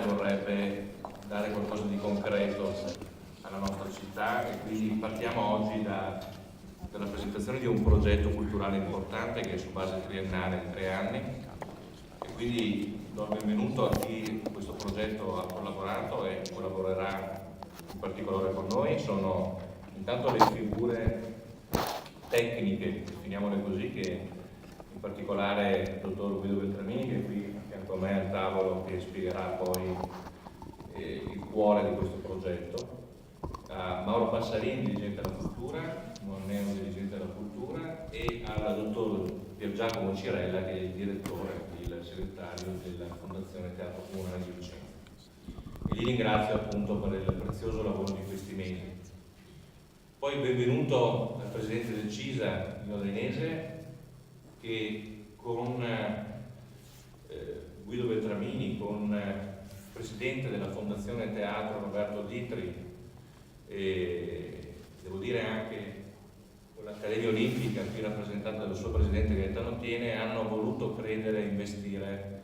comunale vorrebbe dare qualcosa di concreto alla nostra città e quindi partiamo oggi dalla presentazione di un progetto culturale importante che è su base triennale di 3 anni e quindi do il benvenuto a chi questo progetto ha collaborato e collaborerà in particolare con noi. Sono intanto le figure tecniche, definiamole così, che in particolare il dottor Guido Beltramini, che è qui a fianco a me al tavolo, che spiegherà poi il cuore di questo progetto, a Mauro Passarini, dirigente della cultura, Morneo, dirigente della cultura, e al dottor Pier Giacomo Cirella, che è il direttore, il segretario della Fondazione Teatro Comunale di Vicenza. E li ringrazio appunto per il prezioso lavoro di questi mesi. Poi benvenuto al presidente del CISA, Nino Dainese, che con Guido Beltramini, con il presidente della Fondazione Teatro Roberto Ditri, e devo dire anche con l'Accademia Olimpica qui rappresentata dal suo presidente Gaetano Tiene, hanno voluto credere e investire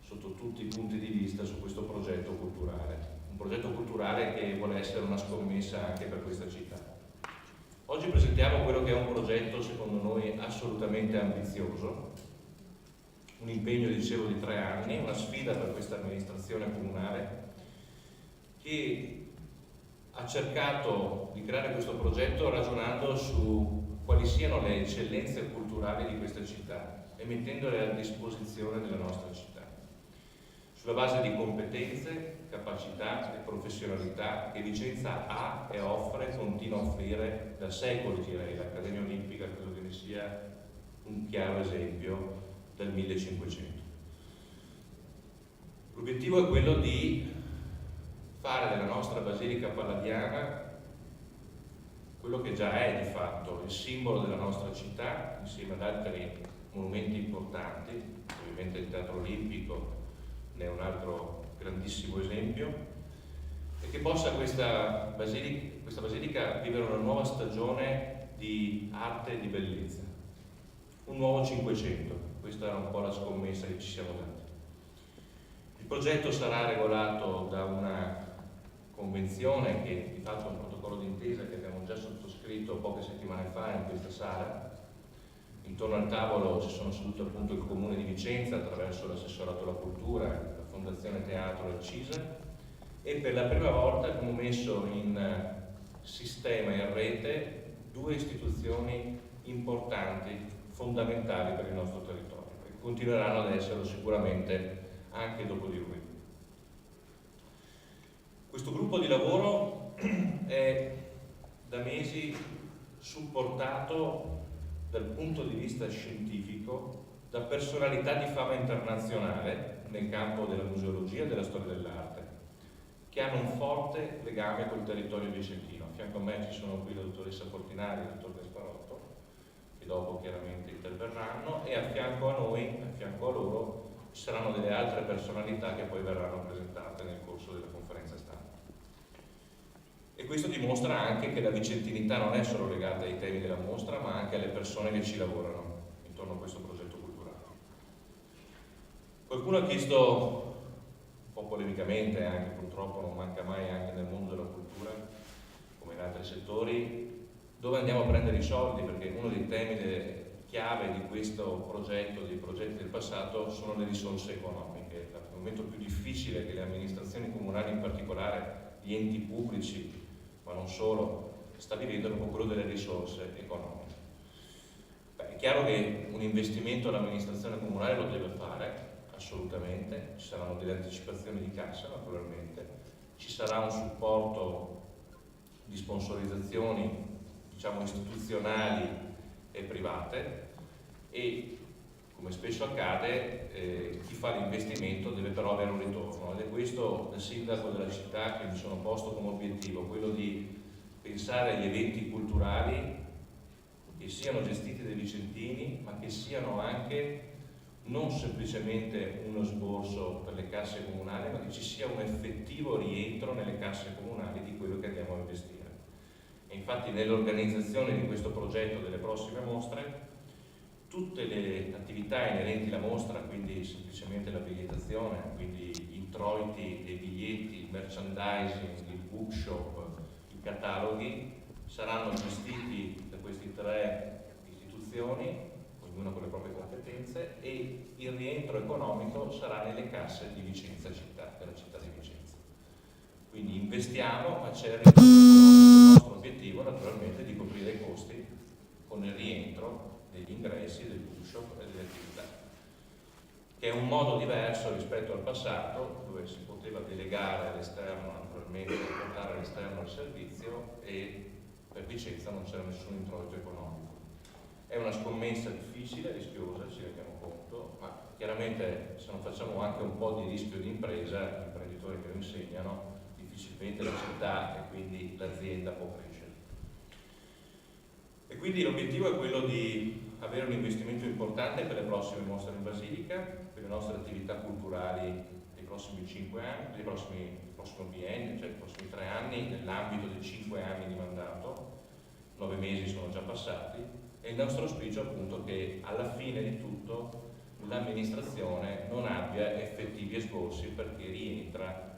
sotto tutti i punti di vista su questo progetto culturale. Un progetto culturale che vuole essere una scommessa anche per questa città. Oggi presentiamo quello che è un progetto secondo noi assolutamente ambizioso, un impegno, dicevo, di 3 anni, una sfida per questa amministrazione comunale che ha cercato di creare questo progetto ragionando su quali siano le eccellenze culturali di questa città e mettendole a disposizione della nostra città, sulla base di competenze, capacità e professionalità che Vicenza ha e offre e continua a offrire da secoli, direi. L'Accademia Olimpica credo che ne sia un chiaro esempio del 1500. L'obiettivo è quello di fare della nostra Basilica Palladiana quello che già è di fatto il simbolo della nostra città, insieme ad altri monumenti importanti. Ovviamente il Teatro Olimpico ne è un altro grandissimo esempio, e che possa questa basilica vivere una nuova stagione di arte e di bellezza, un nuovo 500. Questa è un po' la scommessa che ci siamo dati. Il progetto sarà regolato da una convenzione che di fatto è un protocollo d'intesa che abbiamo già sottoscritto poche settimane fa in questa sala. Intorno al tavolo si sono seduti appunto il Comune di Vicenza attraverso l'assessorato alla cultura, la Fondazione Teatro e il CISA, e per la prima volta abbiamo messo in sistema, in rete, 2 istituzioni importanti, fondamentali per il nostro territorio, che continueranno ad esserlo sicuramente anche dopo di lui. Questo gruppo di lavoro è da mesi supportato dal punto di vista scientifico da personalità di fama internazionale nel campo della museologia e della storia dell'arte, che hanno un forte legame col territorio vicentino. A fianco a me ci sono qui la dottoressa Portinari e il dottor Gasparotto, che dopo chiaramente interverranno, e a fianco a noi, a fianco a loro, ci saranno delle altre personalità che poi verranno presentate nel corso della conferenza stampa. E questo dimostra anche che la vicentinità non è solo legata ai temi della mostra, ma anche alle persone che ci lavorano intorno a questo progetto culturale. Qualcuno ha chiesto, un po' polemicamente anche, purtroppo non manca mai anche nel mondo della cultura, come in altri settori, dove andiamo a prendere i soldi, perché uno dei temi chiave di questo progetto, dei progetti del passato, sono le risorse economiche. Il momento più difficile che le amministrazioni comunali, in particolare gli enti pubblici, ma non solo, sta vivendo proprio quello delle risorse economiche. È chiaro che un investimento l'amministrazione comunale lo deve fare, assolutamente, ci saranno delle anticipazioni di cassa naturalmente, ci sarà un supporto di sponsorizzazioni, diciamo, istituzionali e private, e come spesso accade chi fa l'investimento deve però avere un ritorno, ed è questo da sindaco della città che mi sono posto come obiettivo, quello di pensare agli eventi culturali che siano gestiti dai vicentini, ma che siano anche non semplicemente uno sborso per le casse comunali, ma che ci sia un effettivo rientro nelle casse comunali di quello che andiamo a investire. E infatti nell'organizzazione di questo progetto delle prossime mostre, tutte le attività inerenti alla mostra, quindi semplicemente la bigliettazione, quindi i introiti dei biglietti, il merchandising, il bookshop, i cataloghi saranno gestiti da queste tre istituzioni, ognuna con le proprie competenze, e il rientro economico sarà nelle casse di Vicenza città, della città di Vicenza. Quindi investiamo, ma c'è il nostro obiettivo naturalmente di coprire i costi con il rientro degli ingressi, del bookshop e delle attività, che è un modo diverso rispetto al passato, dove si poteva delegare all'esterno, naturalmente portare all'esterno il servizio, e per Vicenza non c'era nessun introito economico. È una scommessa difficile, rischiosa, ci rendiamo conto, ma chiaramente se non facciamo anche un po' di rischio di impresa, gli imprenditori che lo insegnano, difficilmente la città e quindi l'azienda può crescere. E quindi l'obiettivo è quello di avere un investimento importante per le prossime mostre in Basilica, per le nostre attività culturali dei prossimi 5 anni, il prossimo biennio, cioè i prossimi 3 anni, nell'ambito dei 5 anni di mandato. 9 mesi sono già passati, e il nostro auspicio appunto che alla fine di tutto l'amministrazione non abbia effettivi esborsi, perché rientra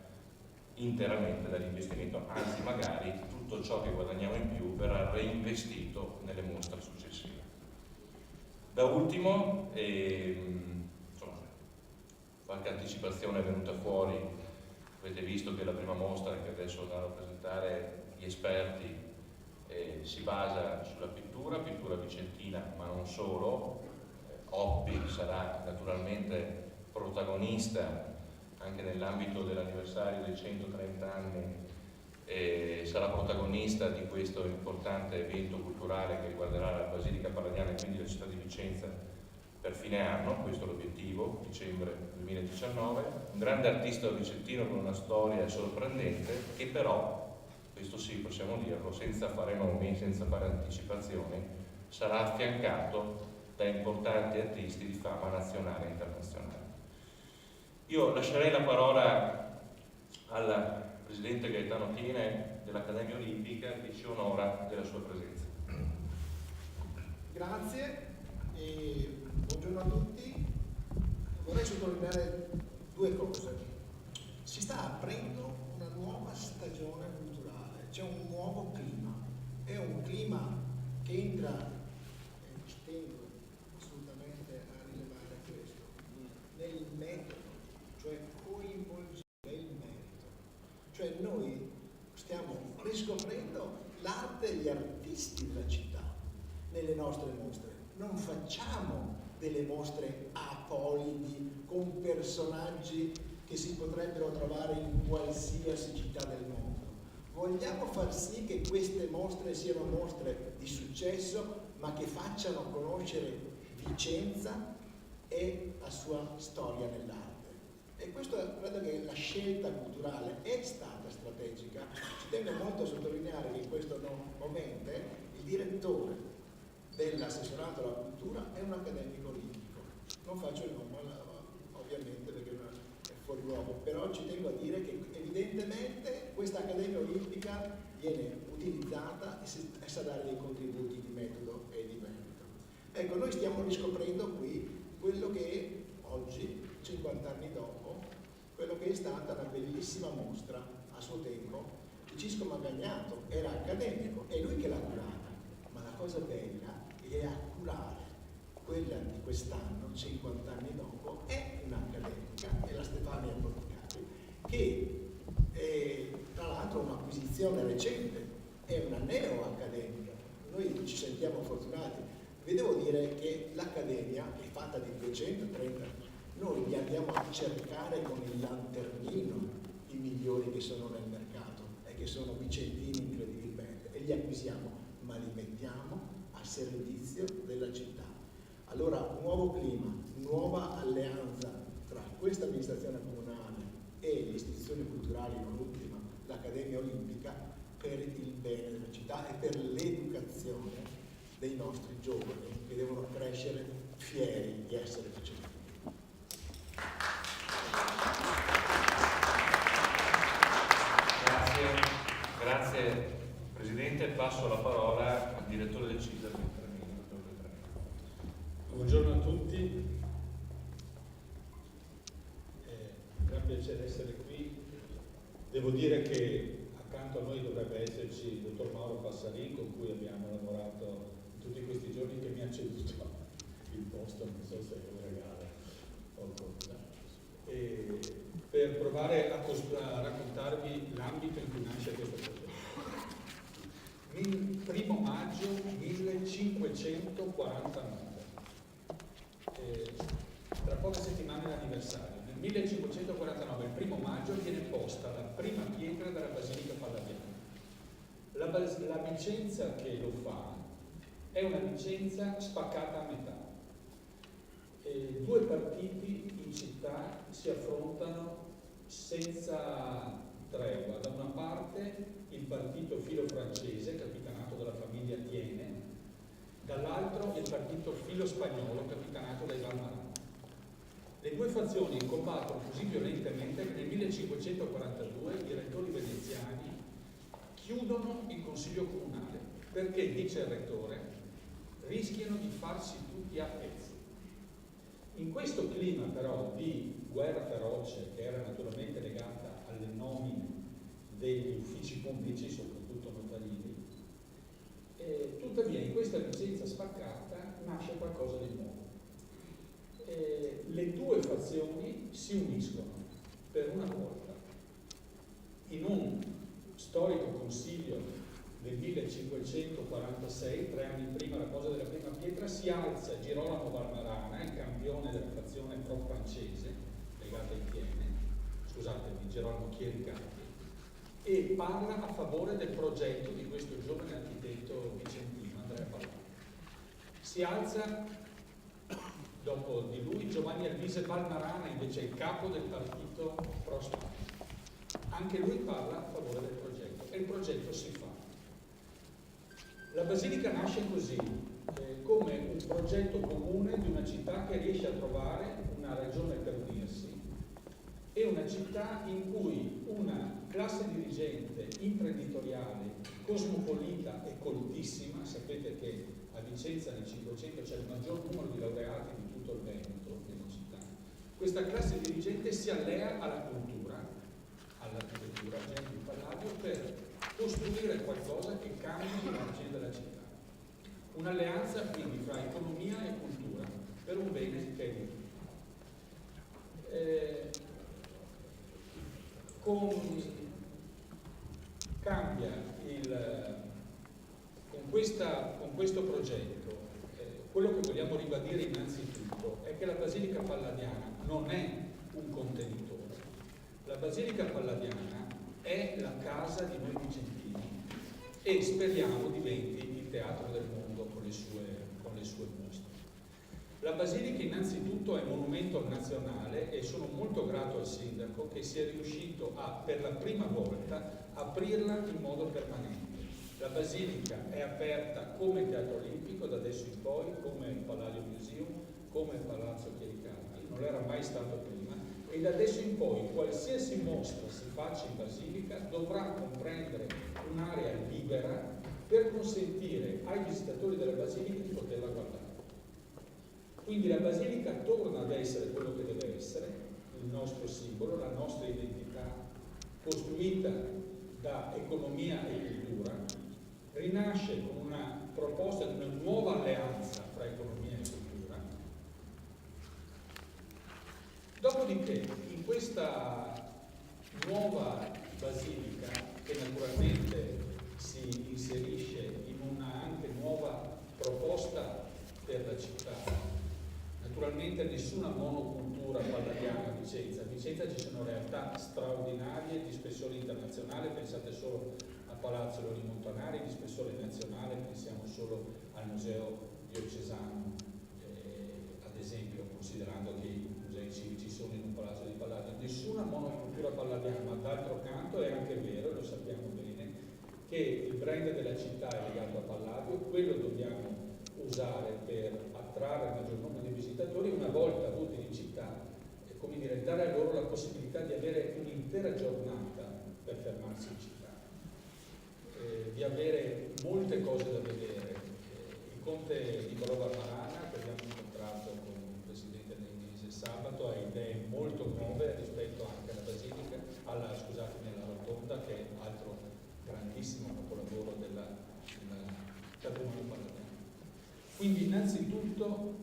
interamente dall'investimento, anzi magari tutto ciò che guadagniamo in più verrà reinvestito nelle mostre successive. Da ultimo, insomma, qualche anticipazione è venuta fuori. Avete visto che la prima mostra, che adesso andranno a presentare gli esperti, si basa sulla pittura vicentina, ma non solo. Oppi sarà naturalmente protagonista anche nell'ambito dell'anniversario dei 130 anni, sarà protagonista di questo importante evento culturale che riguarderà la Basilica Palladiana e quindi la città di Vicenza per fine anno. Questo è l'obiettivo, dicembre 2019. Un grande artista vicentino con una storia sorprendente, che però, questo sì possiamo dirlo, senza fare nomi, senza fare anticipazioni, sarà affiancato da importanti artisti di fama nazionale e internazionale. Io lascerei la parola al Presidente Gaetano Tiene dell'Accademia Olimpica, che ci onora della sua presenza. Grazie e buongiorno a tutti. Vorrei sottolineare due cose. Si sta aprendo una nuova stagione culturale, c'è un nuovo clima, è un clima che entra, e ci tengo assolutamente a rilevare questo, nel metodo, cioè coinvolgere il merito. Cioè noi stiamo riscoprendo l'arte e gli artisti della città nelle nostre mostre. Non facciamo delle mostre apolidi con personaggi che si potrebbero trovare in qualsiasi città del mondo. Vogliamo far sì che queste mostre siano mostre di successo, ma che facciano conoscere Vicenza e la sua storia nell'arte. E questo credo che la scelta culturale è stata strategica. Ci tengo molto a sottolineare che in questo momento il direttore dell'assessorato alla cultura è un accademico olimpico. Non faccio il nome ovviamente perché è fuori luogo, però ci tengo a dire che evidentemente questa accademia olimpica viene utilizzata e sa dare dei contributi di metodo e di merito. Ecco, noi stiamo riscoprendo qui quello che oggi, 50 anni dopo, quello che è stata una bellissima mostra a suo tempo di Cisco Magagnato. Era accademico, è lui che l'ha curata, ma la cosa bella è a curare quella di quest'anno, 50 anni dopo, è un'accademica, è la Stefania Porticari, che è tra l'altro un'acquisizione recente, è una neo-accademica. Noi ci sentiamo fortunati. Vi devo dire che l'accademia è fatta di 230, noi li andiamo a cercare con il lanternino, i migliori che sono nel mercato e che sono vicentini incredibilmente, e li acquisiamo, ma li mettiamo a servizio della città. Allora, nuovo clima, nuova alleanza tra questa amministrazione comunale e le istituzioni culturali, non ultima, l'Accademia Olimpica, per il bene della città e per l'educazione dei nostri giovani che devono crescere fieri di essere vicentini. Grazie Presidente, passo la parola al direttore del CISA. Buongiorno a tutti, è un gran piacere essere Devo dire che accanto a noi dovrebbe esserci il dottor Mauro Passarin, con cui abbiamo lavorato tutti questi giorni, che mi ha ceduto il posto, non so se è un regalo o cosa, per provare a raccontarvi l'ambito in cui nasce questo progetto. 1 maggio 1549, tra poche settimane l'anniversario. Nel 1549, il 1 maggio, viene posta la prima pietra della Basilica Palladiana. La Vicenza che lo fa è una Vicenza spaccata a metà. Due partiti in città si affrontano senza tregua. Da una parte il partito filo francese, capitanato dalla famiglia Tiene, dall'altro il partito filo spagnolo, capitanato dai Valmarana. Le due fazioni combattono così violentemente che nel 1542 i rettori veneziani chiudono il consiglio comunale perché, dice il rettore, rischiano di farsi tutti a pezzi. In questo clima però di guerra feroce, che era naturalmente legata alle nomine degli uffici pubblici, soprattutto notarili, tuttavia in questa Vicenza spaccata nasce qualcosa di nuovo. Le due fazioni si uniscono per una volta. In un storico consiglio del 1546, 3 anni prima la posa della prima pietra, si alza Girolamo Valmarana, il campione della fazione pro-francese legata ai Tiene, scusatemi, Girolamo Chiericati, e parla a favore del progetto di questo giovane architetto vicentino, Andrea Palladio. Si alza dopo di lui Giovanni Elvise Valmarana, invece il capo del partito pro-Spagna. Anche lui parla a favore del progetto e il progetto si fa. La Basilica nasce così, come un progetto comune di una città che riesce a trovare una ragione per unirsi e una città in cui una classe dirigente imprenditoriale, cosmopolita e coltissima, sapete che a Vicenza nel 500 c'è il maggior numero di laureati di tutto il Veneto, nella città, questa classe dirigente si allea alla cultura, all'architettura, gente di Palladio, per costruire qualcosa che cambia l'immagine della città. Un'alleanza quindi fra economia e cultura per un bene che è di tutti. Cambia con questo progetto, quello che vogliamo ribadire innanzitutto è che la Basilica Palladiana non è un contenitore. La Basilica Palladiana è la casa di noi vicentini e speriamo diventi il teatro del mondo con le sue mostre. La Basilica innanzitutto è monumento nazionale e sono molto grato al sindaco che sia riuscito a, per la prima volta, aprirla in modo permanente. La Basilica è aperta come Teatro Olimpico da adesso in poi, come il Palladio Museum, come il Palazzo Chiericati, non era mai stato prima, e da adesso in poi qualsiasi mostra si faccia in Basilica dovrà comprendere un'area libera per consentire ai visitatori della Basilica di poterla guardare. Quindi la Basilica torna ad essere quello che deve essere, il nostro simbolo, la nostra identità, costruita da economia e cultura, rinasce con una proposta di una nuova alleanza fra economia e cultura. Dopodiché, in questa nuova Basilica, che naturalmente si inserisce in una anche nuova proposta per la città, naturalmente nessuna monocultura palladiana a Vicenza. A Vicenza ci sono realtà straordinarie di spessore internazionale, pensate solo a Palazzo Leoni Montanari, di spessore nazionale, pensiamo solo al Museo Diocesano, ad esempio, considerando che i musei civici sono in un palazzo di Palladio. Nessuna monocultura palladiana, ma d'altro canto è anche vero, lo sappiamo bene, che il brand della città è legato a Palladio, quello dobbiamo usare per attrarre il maggior numero di visitatori, una volta avuti in città, come dire, dare a loro la possibilità di avere un'intera giornata per fermarsi in città, di avere molte cose da vedere. Il conte Nicolò Valmarana, che abbiamo incontrato con il presidente Dainese sabato, ha idee molto nuove rispetto anche alla Basilica, alla che è altro grandissimo capolavoro del patrimonio paladino. Quindi innanzitutto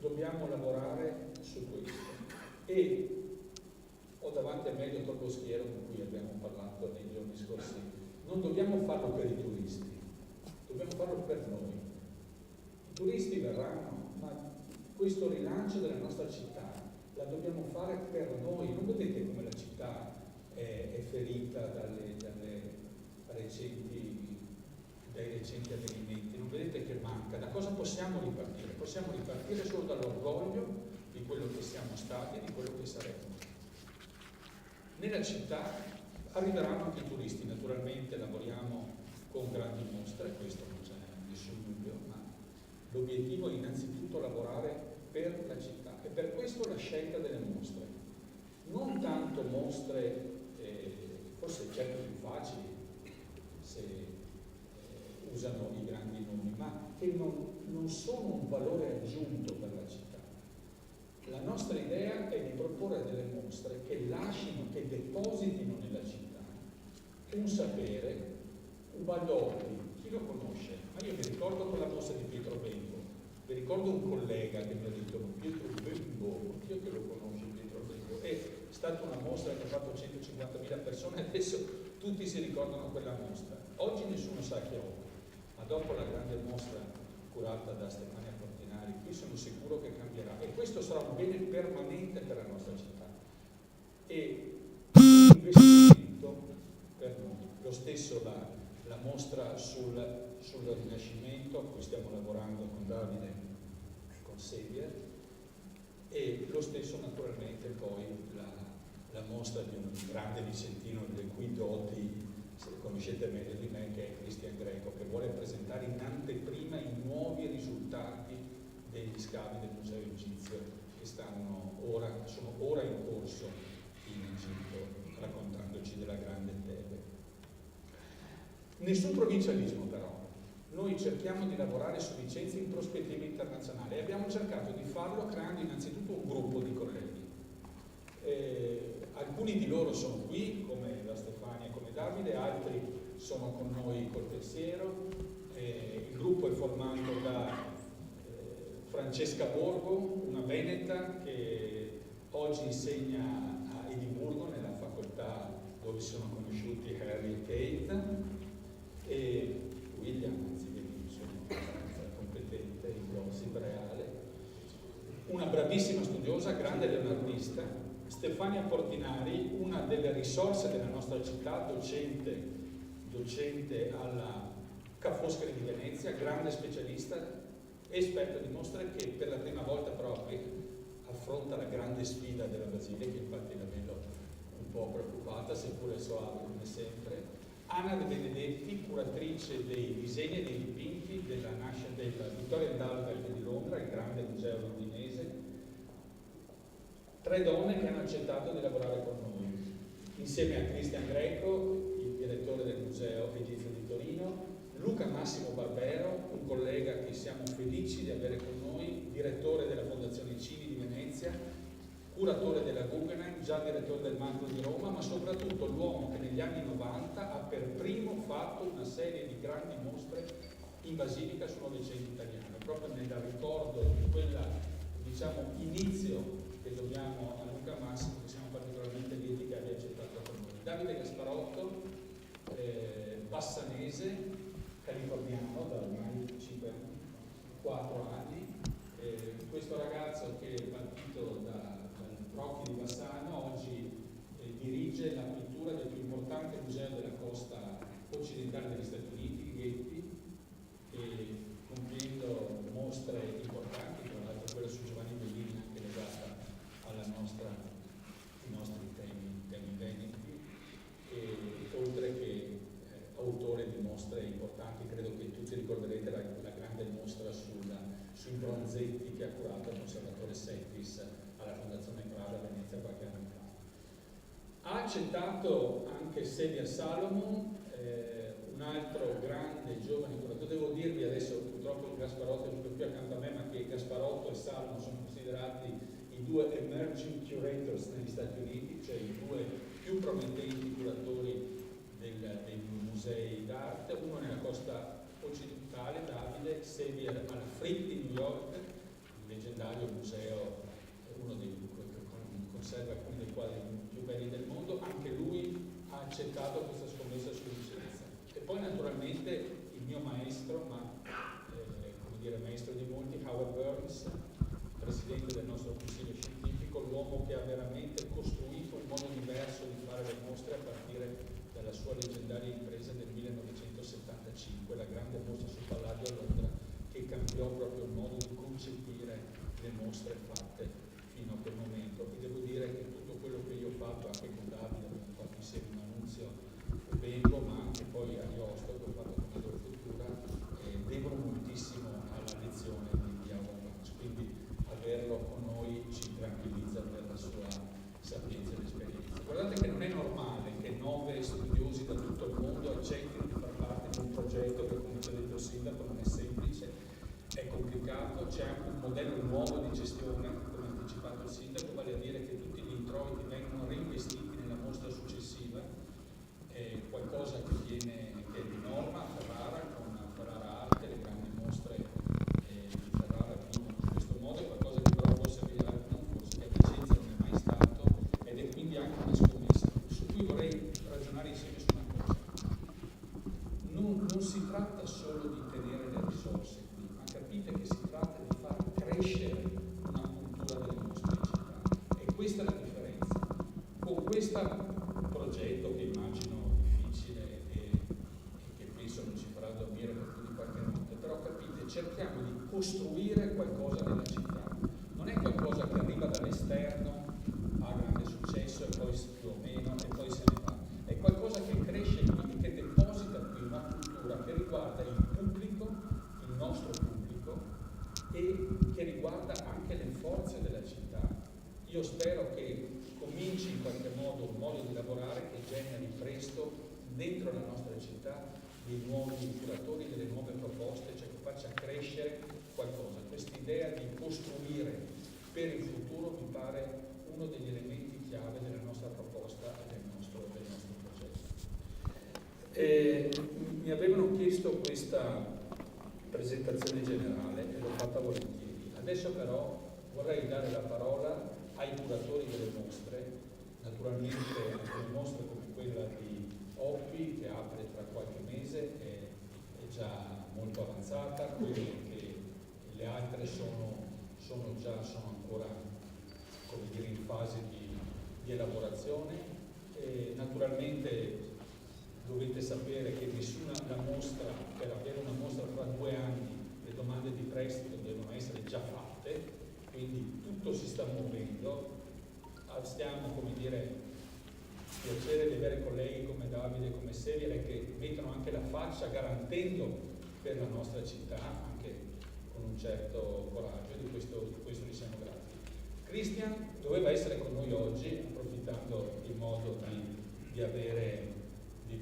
dobbiamo lavorare su questo, e ho davanti a me il dottor Boschiero, con cui abbiamo parlato nei giorni scorsi. Non dobbiamo farlo per i turisti, dobbiamo farlo per noi. I turisti verranno, ma questo rilancio della nostra città la dobbiamo fare per noi. Non vedete come la città è ferita dai recenti avvenimenti, non vedete che manca. Da cosa possiamo ripartire? Possiamo ripartire solo dall'orgoglio di quello che siamo stati e di quello che saremo. Nella città arriveranno anche i turisti, naturalmente lavoriamo con grandi mostre, questo non c'è nessun dubbio, ma l'obiettivo è innanzitutto lavorare per la città, e per questo la scelta delle mostre. Non tanto mostre, forse certo più facili se usano i grandi nomi, ma che non sono un valore aggiunto per la città. La nostra idea è di proporre delle mostre che lasciano, che depositino nella città un sapere, un Baldocchi. Chi lo conosce? Ma io mi ricordo quella mostra di Pietro Bembo, mi ricordo un collega che mi ha detto Pietro Bembo, io che lo conosco Pietro Bembo, è stata una mostra che ha fatto 150.000 persone, adesso tutti si ricordano quella mostra. Oggi nessuno sa chi è, ma dopo la grande mostra curata da Stefania Portinari, qui sono sicuro che cambierà, e questo sarà un bene permanente per la nostra città e un investimento per noi. Lo stesso la mostra sul Rinascimento, a cui stiamo lavorando con Davide e con Xavier, e lo stesso naturalmente poi la mostra di un grande vicentino delle cui doti conoscete meglio di me, che è Cristian Greco, che vuole presentare in anteprima i nuovi risultati degli scavi del Museo Egizio che sono ora in corso in Egitto, raccontandoci della grande Tebe. Nessun provincialismo però. Noi cerchiamo di lavorare su licenze in prospettiva internazionale e abbiamo cercato di farlo creando innanzitutto un gruppo di colleghi. Alcuni di loro sono qui, come la Stefania e come Davide, altri sono con noi col pensiero. Il gruppo è formato da Francesca Borgo, una veneta che oggi insegna a Edimburgo, nella facoltà dove si sono conosciuti Harry e Kate, e William, anzi sono abbastanza competente in gossip reale, una bravissima studiosa, grande leonardista, Stefania Portinari, una delle risorse della nostra città, docente alla Ca' Foscari di Venezia, grande specialista, esperto di mostre, che per la prima volta proprio affronta la grande sfida della Basilica, infatti la vedo un po' preoccupata, seppure soave come sempre. Anna De Benedetti, curatrice dei disegni e dei dipinti della Victoria and Albert di Londra, il grande museo londinese. 3 donne che hanno accettato di lavorare con noi, insieme a Cristian Greco, il direttore del Museo Egizio di Torino, Luca Massimo Barbero, un collega che siamo felici di avere con noi, direttore della Fondazione Cini di Venezia, curatore della Guggenheim, già direttore del Macro di Roma, ma soprattutto l'uomo che negli anni 90 ha per primo fatto una serie di grandi mostre in Basilica sul Novecento italiano, proprio nel ricordo di quella, diciamo, inizio che dobbiamo a Luca Massimo, che siamo particolarmente lieti che abbia accettato con noi. Davide Gasparotto, bassanese, californiano da ormai 4 anni, questo ragazzo che è partito dal Rocchi di Bassano oggi dirige la pittura del più importante museo della costa occidentale degli Stati Uniti, Getty, compiendo mostre importanti, tra l'altro quella su Giovanni Bellini, anche legata ai nostri temi veneti, oltre che autore di mostre importanti. Credo che tutti ricorderete la grande mostra sui bronzetti che ha curato il conservatore Settis alla Fondazione Prada a Venezia qualche anno fa. Ha accettato anche Xavier Salomon, un altro grande giovane curatore. Devo dirvi adesso, purtroppo Gasparotto è più accanto a me, ma che Gasparotto e Salomon sono considerati i 2 emerging curators negli Stati Uniti, cioè i 2 più promettenti curatori Frick di New York, il leggendario museo, uno dei conserva alcuni dei quadri più belli del mondo, anche lui ha accettato questa scommessa sull'eccellenza. E poi naturalmente il mio maestro, maestro di molti, Howard Burns, presidente del nostro consiglio scientifico, l'uomo che ha veramente costruito un modo diverso di fare le mostre a partire dalla sua leggendaria impresa del 1975, la grande mostra sul Palladio a Londra, che cambiò proprio il modo di concepire le mostre fatte fino a quel momento. E devo dire che tutto quello che io ho fatto anche con Davide, abbiamo fatto insieme un annunzio Ubenco, ma anche poi a Iosto, che ho fatto con Agrofutura, devono moltissimo alla lezione di Howard Burns. Quindi averlo con noi ci tranquillizza per la sua sapienza ed esperienza. Guardate che non è normale che 9 studiosi da tutto il mondo accettino di far parte di un progetto che, come ci ha detto il sindaco, non è semplice, è complicato, c'è anche un modello nuovo di gestione, come ha anticipato il sindaco, vale a dire che tutti gli introiti vengono reinvestiti nella mostra successiva, qualcosa che è di norma a Ferrara, con Ferrara Arte, le grandi mostre di Ferrara vivono in questo modo, è qualcosa che però forse a Vicenza non è mai stato, ed è quindi anche una scommessa su cui vorrei ragionare insieme su una cosa. Non si tratta solo di tenere le risorse qui, ma capite che si tratta di far crescere una cultura delle mostre in città, e questa è la differenza. Con questo progetto, che immagino difficile e che penso non ci farà dormire per più di qualche notte, però capite, cerchiamo di costruire qualcosa nella città. Non è qualcosa che arriva dall'esterno, ha grande successo e poi più o meno e poi se ne va. È qualcosa che cresce qui, che deposita qui una cultura che riguarda il pubblico, il nostro pubblico, e che riguarda anche le forze della città. Io spero che cominci in qualche modo un modo di lavorare che generi presto dentro la nostra città dei nuovi curatori, delle nuove proposte, cioè che faccia crescere qualcosa. Questa idea di costruire per il futuro mi pare uno degli elementi chiave della nostra proposta e del nostro progetto. Mi avevano chiesto questa presentazione generale e l'ho fatta volentieri. Adesso però vorrei dare la parola ai curatori delle mostre, naturalmente alcune mostre come quella di Oppi, che apre tra qualche mese, è già molto avanzata, quelle che le altre sono ancora, come dire, in fase di elaborazione. E naturalmente dovete sapere che la mostra, per avere una mostra fra 2 anni, le domande di prestito devono essere già fatte, quindi tutto si sta muovendo. Stiamo, come dire, piacere di avere colleghi come Davide e come Sevile che mettono anche la faccia garantendo per la nostra città, anche con un certo coraggio, di questo gli siamo grati. Christian doveva essere con noi oggi, approfittando in modo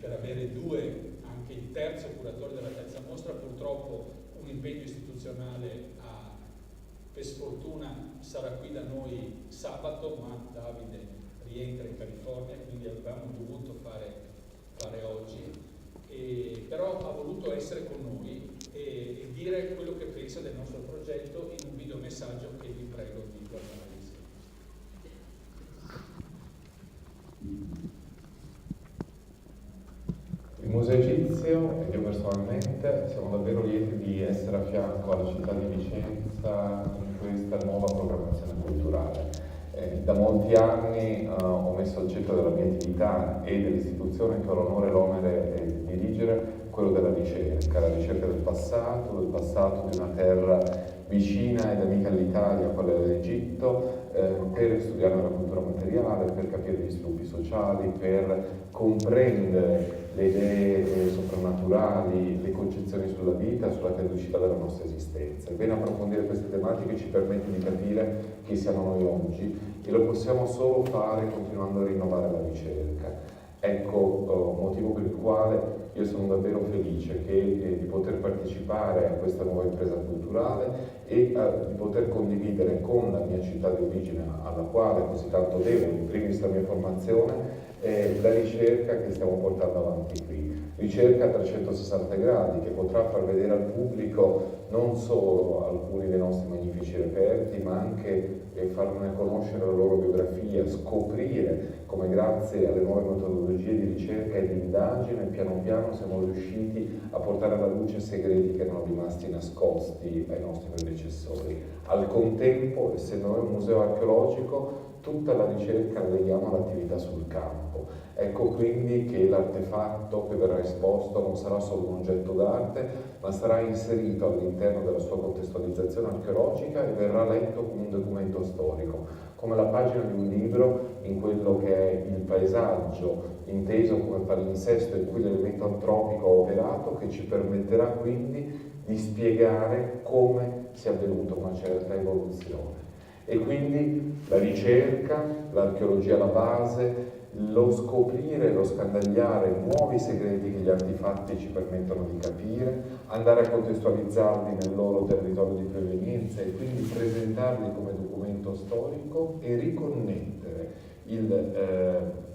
per avere 2, anche il terzo curatore della terza mostra, purtroppo un impegno istituzionale per sfortuna sarà qui da noi sabato, ma Davide rientra in California, quindi avevamo dovuto fare oggi, però ha voluto essere con noi e dire quello che pensa del nostro progetto in un videomessaggio che vi prego di guardare insieme. Il Museo Egizio e io personalmente siamo davvero lieti di essere a fianco alla città di Vicenza in questa nuova programmazione culturale. Da molti anni ho messo al centro della mia attività e dell'istituzione che ho l'onore e l'onere di dirigere quello della ricerca, la ricerca del passato di una terra vicina ed amica all'Italia, quella dell'Egitto, per studiare la cultura materiale, per capire gli sviluppi sociali, per comprendere le idee soprannaturali, le concezioni sulla vita, sulla caducità della nostra esistenza. Bene approfondire queste tematiche ci permette di capire chi siamo noi oggi e lo possiamo solo fare continuando a rinnovare la ricerca. Ecco motivo per il quale io sono davvero felice di poter partecipare a questa nuova impresa culturale e di poter condividere con la mia città di origine, alla quale così tanto devo, in primis la mia formazione, la ricerca che stiamo portando avanti qui. Ricerca a 360 gradi che potrà far vedere al pubblico non solo alcuni dei nostri magnifici reperti, ma anche farne conoscere la loro biografia, scoprire come grazie alle nuove metodologie di ricerca e di indagine piano piano siamo riusciti a portare alla luce segreti che erano rimasti nascosti ai nostri predecessori. Al contempo, essendo noi un museo archeologico, tutta la ricerca la leghiamo all'attività sul campo. Ecco quindi che l'artefatto che verrà esposto non sarà solo un oggetto d'arte, ma sarà inserito all'interno della sua contestualizzazione archeologica e verrà letto come un documento storico, come la pagina di un libro in quello che è il paesaggio, inteso come palinsesto in cui l'elemento antropico ha operato, che ci permetterà quindi di spiegare come sia avvenuta una certa evoluzione. E quindi la ricerca, l'archeologia alla base, lo scoprire, lo scandagliare nuovi segreti che gli artefatti ci permettono di capire, andare a contestualizzarli nel loro territorio di provenienza e quindi presentarli come documento storico e riconnettere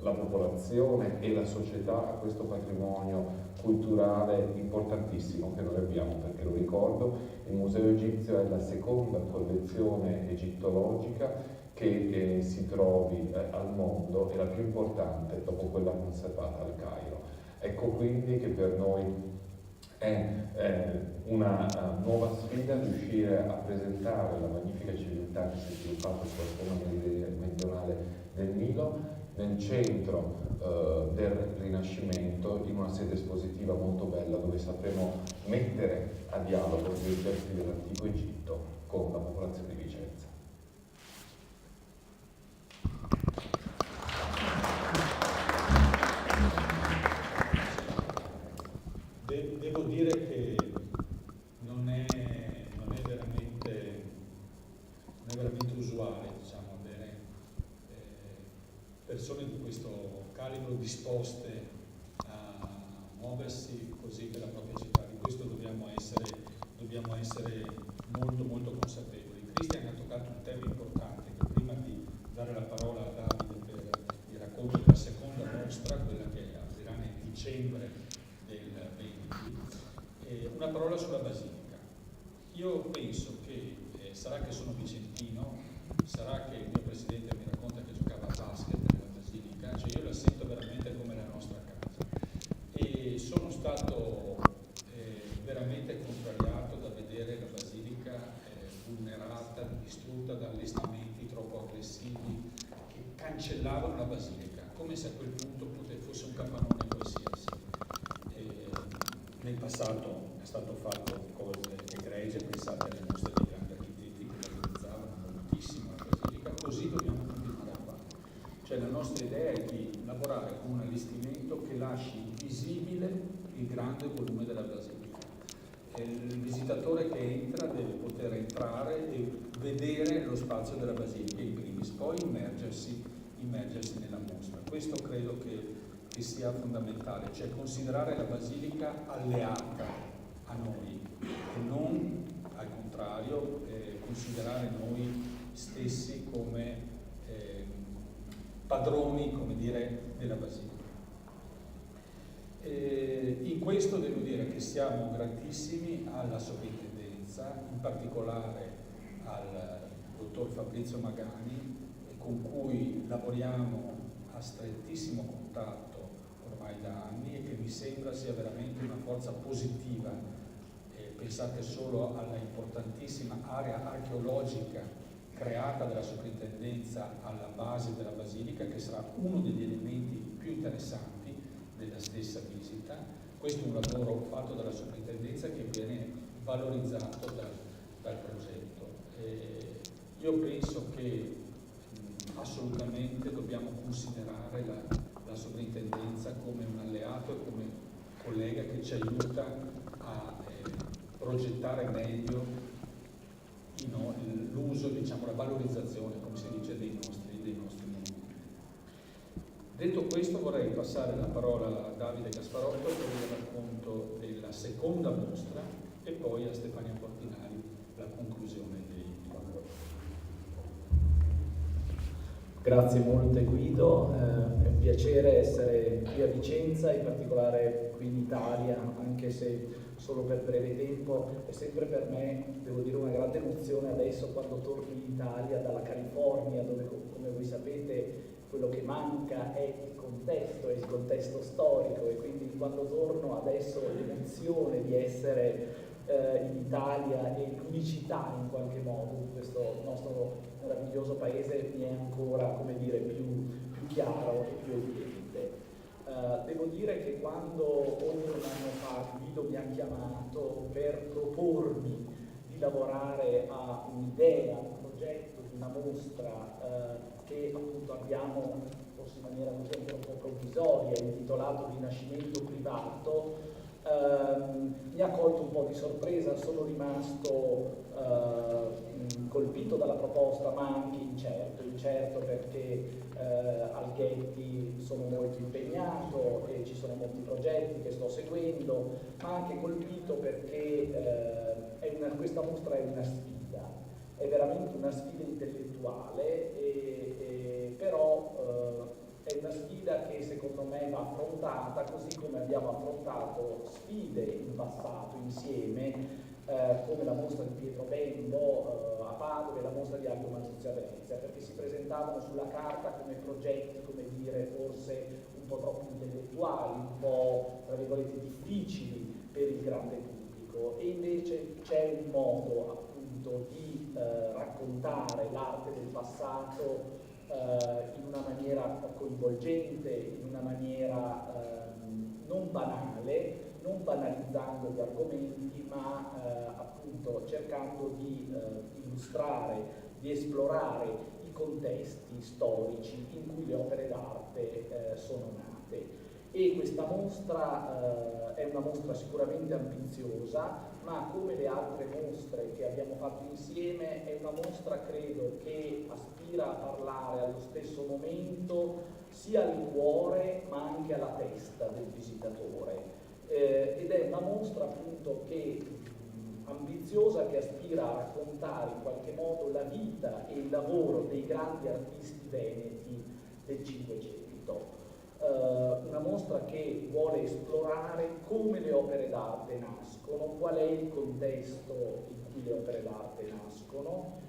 la popolazione e la società a questo patrimonio culturale importantissimo che noi abbiamo, perché lo ricordo, il Museo Egizio è la seconda collezione egittologica che si trovi al mondo e la più importante dopo quella conservata al Cairo. Ecco quindi che per noi è una nuova sfida riuscire a presentare la magnifica civiltà che si è sviluppata sulla sponda meridionale del Nilo nel centro del Rinascimento, in una sede espositiva molto bella dove sapremo mettere a dialogo gli oggetti dell'antico Egitto con la popolazione di Vicenza. Devo dire che non è veramente usuale, diciamo, avere persone di questo calibro disposte a muoversi così per la propria città. Di questo dobbiamo essere molto molto consapevoli. Cristian ha toccato un tema importante che, prima di dare la parola a Davide per il racconto della seconda mostra, quella che aprirà nel dicembre del 20, una parola sulla Basilica. Io penso che sarà che sono vicentino, sarà che il mio presidente mi racconta che giocava a basket nella Basilica, cioè io la sento veramente come la nostra casa, e sono stato veramente contrariato da vedere la Basilica vulnerata, distrutta da allestimenti troppo aggressivi che cancellavano la Basilica, come se a quel punto fosse un capannone qualsiasi. Nel passato è stato fatto cose egregie, pensate alle mostre dei grandi architetti che valorizzavano moltissimo la Basilica, così dobbiamo continuare a fare. Cioè la nostra idea è di lavorare con un allestimento che lasci visibile il grande volume della Basilica. Il visitatore che entra deve poter entrare e vedere lo spazio della Basilica in primis, poi immergersi nella mostra. Questo credo che sia fondamentale, cioè considerare la Basilica alleata a noi e non, al contrario, considerare noi stessi come padroni, come dire, della Basilica. In questo devo dire che siamo gratissimi alla sovrintendenza, in particolare al dottor Fabrizio Magani, con cui lavoriamo a strettissimo contatto ormai da anni e che mi sembra sia veramente una forza positiva. Pensate solo alla importantissima area archeologica creata dalla sovrintendenza alla base della Basilica, che sarà uno degli elementi più interessanti della stessa visita. Questo è un lavoro fatto dalla sovrintendenza che viene valorizzato dal progetto. Io penso che assolutamente dobbiamo considerare la sovrintendenza come un alleato e come collega che ci aiuta a progettare meglio l'uso, diciamo, la valorizzazione, come si dice, dei nostri monumenti. Detto questo, vorrei passare la parola a Davide Gasparotto per il racconto della seconda mostra e poi a Stefania Portinari la conclusione dei lavori. Grazie molte Guido, è un piacere essere qui a Vicenza, in particolare qui in Italia, anche se solo per breve tempo. È sempre per me, devo dire, una grande emozione adesso quando torno in Italia dalla California, dove come voi sapete quello che manca è il contesto storico, e quindi quando torno adesso l'emozione di essere in Italia e l'unicità in qualche modo di questo nostro meraviglioso paese mi è ancora, come dire, più chiaro e più evidente. Devo dire che quando oltre un anno fa Guido mi ha chiamato per propormi di lavorare a un'idea, un progetto di una mostra che appunto abbiamo, forse in maniera così un po' provvisoria, intitolato Rinascimento privato, mi ha colto un po' di sorpresa, sono rimasto colpito dalla proposta, ma anche incerto perché al Getty sono molto impegnato e ci sono molti progetti che sto seguendo, ma anche colpito perché questa mostra è una sfida, è veramente una sfida intellettuale, però è una sfida che secondo me va affrontata così come abbiamo affrontato sfide in passato insieme, come la mostra di Pietro Bembo a Padova e la mostra di Aldo Manzuzzi a Venezia, perché si presentavano sulla carta come progetti, come dire, forse un po' troppo intellettuali, un po' tra virgolette difficili per il grande pubblico, e invece c'è un modo appunto di raccontare l'arte del passato in una maniera coinvolgente, in una maniera non banale, non banalizzando gli argomenti, ma appunto cercando di illustrare, di esplorare i contesti storici in cui le opere d'arte sono nate. E questa mostra è una mostra sicuramente ambiziosa, ma come le altre mostre che abbiamo fatto insieme è una mostra, credo, che aspira a parlare allo stesso momento sia al cuore ma anche alla testa del visitatore, ed è una mostra appunto ambiziosa, che aspira a raccontare in qualche modo la vita e il lavoro dei grandi artisti veneti del Cinquecento. Una mostra che vuole esplorare come le opere d'arte nascono, qual è il contesto in cui le opere d'arte nascono,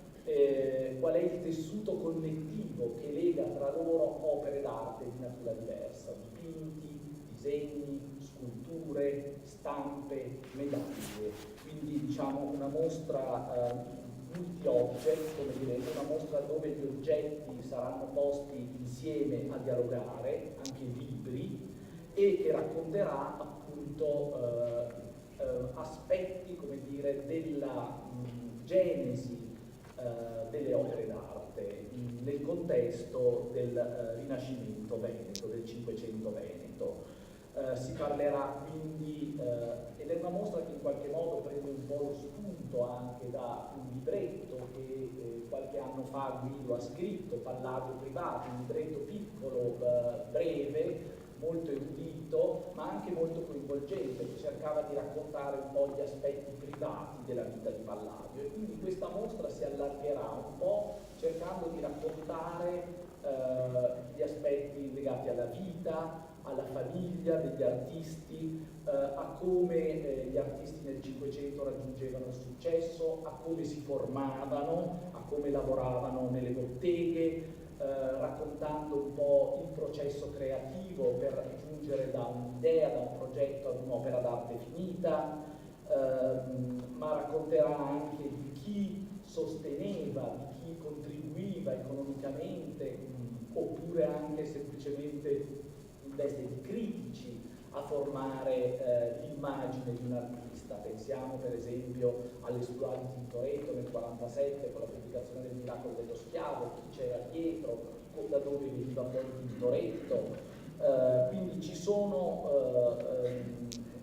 qual è il tessuto connettivo che lega tra loro opere d'arte di natura diversa, dipinti, disegni, sculture, stampe, medaglie. Quindi diciamo una mostra multi-object, come direte, una mostra dove gli oggetti saranno posti insieme a dialogare, anche libri, e che racconterà appunto aspetti, come dire, della genesi delle opere d'arte nel contesto del Rinascimento veneto, del Cinquecento veneto. Si parlerà quindi, ed è una mostra che in qualche modo prende un po' lo spunto anche da un libretto che qualche anno fa Guido ha scritto, Palladio privato, un libretto piccolo, breve, molto erudito, ma anche molto coinvolgente, che cercava di raccontare un po' gli aspetti privati della vita di Palladio. E quindi questa mostra si allargherà un po' cercando di raccontare gli aspetti legati alla vita, alla famiglia degli artisti, a come gli artisti nel Cinquecento raggiungevano il successo, a come si formavano, a come lavoravano nelle botteghe, raccontando un po' il processo creativo per giungere da un'idea, da un progetto ad un'opera d'arte finita, ma racconterà anche di chi sosteneva, di chi contribuiva economicamente, oppure anche semplicemente in veste di critici a formare l'immagine di un artista. Pensiamo per esempio all'Esploit di Tintoretto nel 1947 con la pubblicazione del Miracolo dello Schiavo, chi c'era dietro, da dove veniva fuori Tintoretto. Quindi ci sono,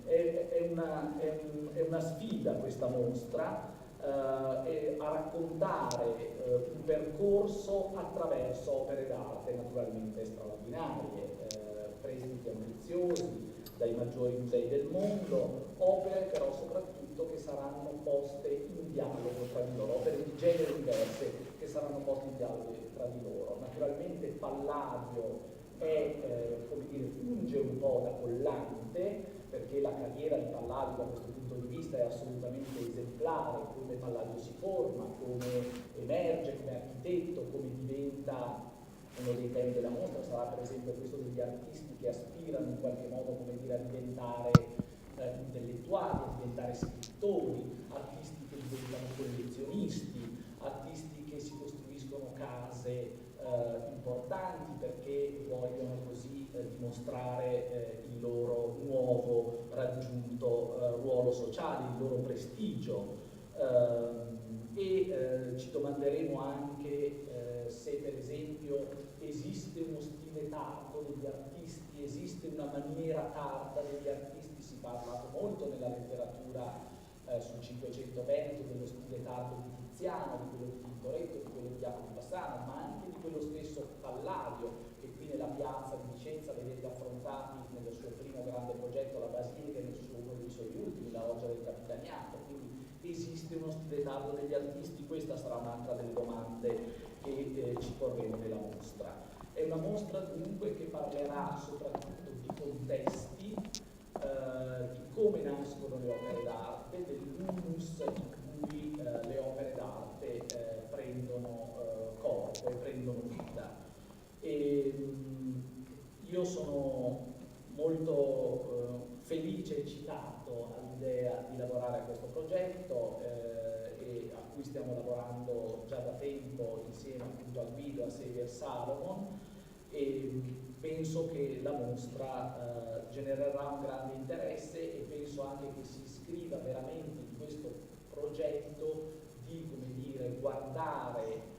è una sfida questa mostra, a raccontare un percorso attraverso opere d'arte naturalmente straordinarie, prestiti ambiziosi dai maggiori musei del mondo, opere però soprattutto che saranno poste in dialogo tra di loro, opere di genere diverse che saranno poste in dialogo tra tra di loro. Naturalmente Palladio funge un po' da collante, perché la carriera di Palladio da questo punto di vista è assolutamente esemplare, come Palladio si forma, come emerge come architetto, come diventa uno dei temi della mostra, sarà per esempio questo degli artisti che aspirano in qualche modo, come dire, a diventare intellettuali, a diventare scrittori, artisti che diventano collezionisti, artisti che si costruiscono case importanti perché vogliono così dimostrare il loro nuovo raggiunto ruolo sociale, il loro prestigio. Ci domanderemo anche se per esempio esiste uno stile tardo degli artisti, esiste una maniera tarda degli artisti. Si parla molto nella letteratura sul Cinquecento veneto dello stile tardo di Tiziano, di quello di Tintoretto, di quello di Jacopo Bassano, ma anche di quello stesso Palladio, che qui nella piazza di Vicenza vedete affrontati nello suo primo grande progetto, la Basilica, e uno dei suoi ultimi, la Loggia del Capitaniato. Quindi esiste uno stile tardo degli artisti? Questa sarà un'altra delle domande che ci porremo nella mostra. È una mostra dunque che parlerà soprattutto di contesti, di come nascono le opere d'arte, dell'humus in cui le opere d'arte prendono corpo e prendono vita. Io sono molto felice e eccitato all'idea di lavorare a questo progetto e a cui stiamo lavorando già da tempo insieme appunto a Guido, a Xavier Salomon, e penso che la mostra genererà un grande interesse e penso anche che si iscriva veramente in questo progetto di, come dire, guardare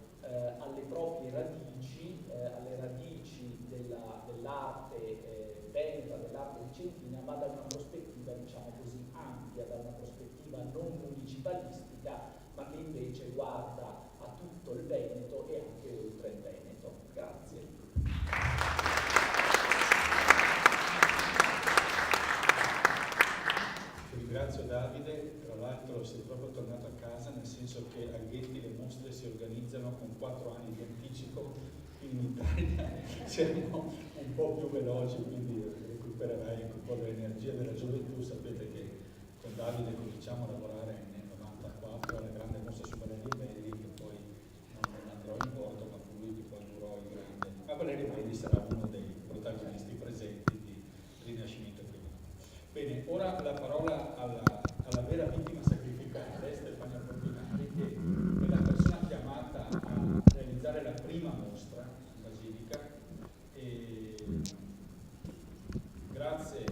alle proprie radici, alle radici dell'arte veneta, dell'arte vicentina, ma da una prospettiva, diciamo così, ampia, da una prospettiva non municipalistica, ma che invece guarda a tutto il Veneto e anche oltre il Veneto. Grazie. Ti ringrazio Davide, tra l'altro sei proprio tornato a casa, nel senso che a Getty le mostre si organizzano con 4 anni di anticipo, in Italia siamo un po' più veloci, quindi recupererai anche un po' dell'energia della gioventù. Sapete che con Davide cominciamo a lavorare nel 94 alla grande mostra su Valerio Belli, che poi non andrò in porto, ma con lui poi giurò il grande. Ma Valerio Belli sarà uno dei protagonisti presenti di Rinascimento Primato. Bene, ora la parola alla vera vittima sacrificale, Stefania Portinari, che è la persona chiamata a realizzare la prima mostra in Basilica. E grazie,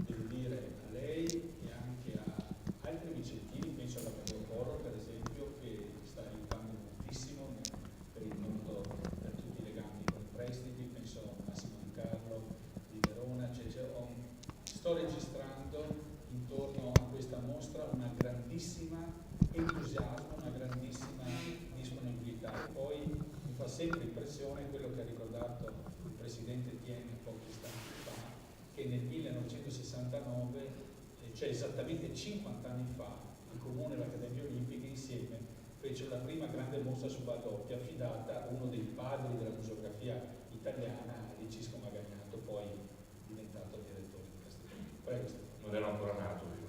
devo dire, a lei e anche a altri vicentini, penso alla Mario Porro per esempio, che sta aiutando moltissimo per il mondo, per tutti i legami con i prestiti, penso a Massimo Di Carlo di Verona, sto registrando intorno a questa mostra una grandissima entusiasmo, una grandissima disponibilità. E poi mi fa sempre impressione quello che ha ricordato il presidente Tieni pochi istanti fa, che nel 1969, cioè esattamente 50 anni fa, il Comune e l'Accademia Olimpica insieme fecero la prima grande mostra su Badoppia affidata a uno dei padri della museografia italiana, Ricisco Magagnato, poi diventato direttore di Castello. Prego. Non ero ancora nato prima.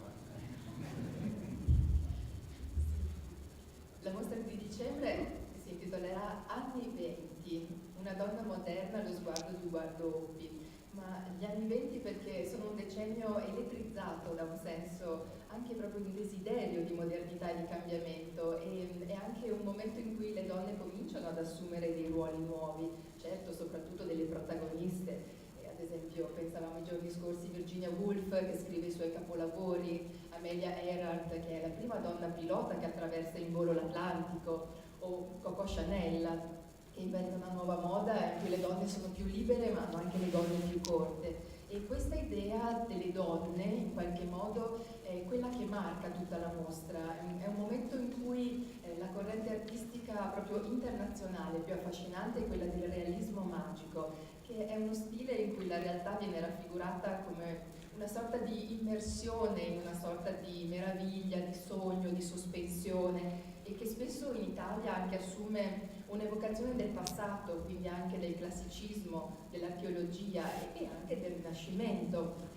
La mostra di dicembre si intitolerà Anni 20, una donna moderna allo sguardo di Uguardo Oppi. Ma gli anni 20 perché sono un decennio elettrizzato da un senso anche proprio di desiderio di modernità e di cambiamento, e è anche un momento in cui le donne cominciano ad assumere dei ruoli nuovi, certo soprattutto delle protagoniste. Ad esempio pensavamo i giorni scorsi Virginia Woolf, che scrive i suoi capolavori, Amelia Earhart, che è la prima donna pilota che attraversa in volo l'Atlantico, o Coco Chanel, che inventa una nuova moda in cui le donne sono più libere ma hanno anche le gonne più corte. E questa idea delle donne in qualche modo è quella che marca tutta la mostra. È un momento in cui la corrente artistica proprio internazionale più affascinante è quella del realismo magico, che è uno stile in cui la realtà viene raffigurata come una sorta di immersione in una sorta di meraviglia, di sogno, di sospensione, e che spesso in Italia anche assume un'evocazione del passato, quindi anche del classicismo, dell'archeologia e anche del Rinascimento.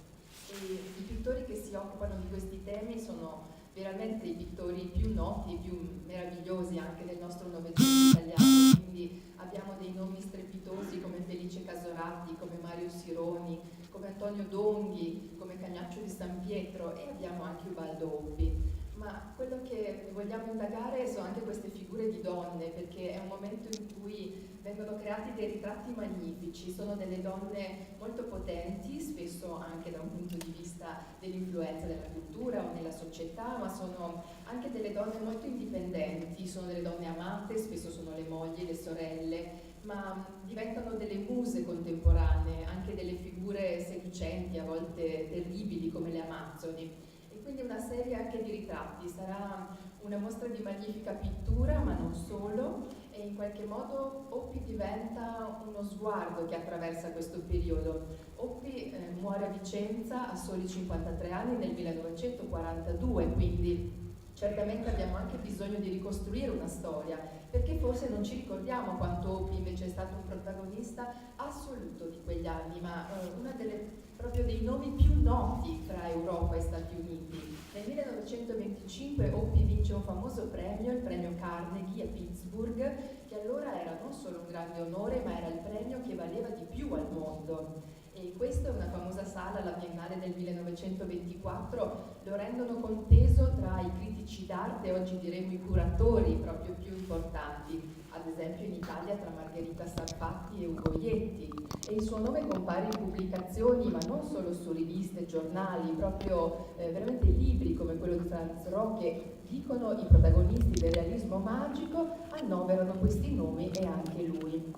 E i pittori che si occupano di questi temi sono veramente i pittori più noti, più meravigliosi anche del nostro Novecento italiano, quindi abbiamo dei nomi strepitosi come Felice Casorati, come Mario Sironi, come Antonio Donghi, come Cagnaccio di San Pietro, e abbiamo anche Ubaldo Oppi. Ma quello che vogliamo indagare sono anche queste figure di donne, perché è un momento in cui vengono creati dei ritratti magnifici, sono delle donne molto potenti, spesso anche da un punto di vista dell'influenza della cultura o nella società, ma sono anche delle donne molto indipendenti, sono delle donne amate, spesso sono le mogli, le sorelle, ma diventano delle muse contemporanee, anche delle figure seducenti, a volte terribili come le Amazzoni. Quindi una serie anche di ritratti, sarà una mostra di magnifica pittura, ma non solo, e in qualche modo Oppi diventa uno sguardo che attraversa questo periodo. Oppi muore a Vicenza a soli 53 anni nel 1942, quindi certamente abbiamo anche bisogno di ricostruire una storia, perché forse non ci ricordiamo quanto Oppi invece è stato un protagonista assoluto di quegli anni, ma una delle proprio dei nomi più noti fra Europa e Stati Uniti. Nel 1925 Oppi vince un famoso premio, il premio Carnegie a Pittsburgh, che allora era non solo un grande onore, ma era il premio che valeva di più al mondo. E questa è una famosa sala, la Biennale del 1924, lo rendono conteso tra i critici d'arte, oggi diremo i curatori proprio più importanti, ad esempio in Italia tra Margherita Sarfatti e Ugo Ietti, e il suo nome compare in pubblicazioni, ma non solo su riviste, giornali, proprio veramente libri come quello di Franz Roh, che dicono i protagonisti del realismo magico, annoverano questi nomi e anche lui.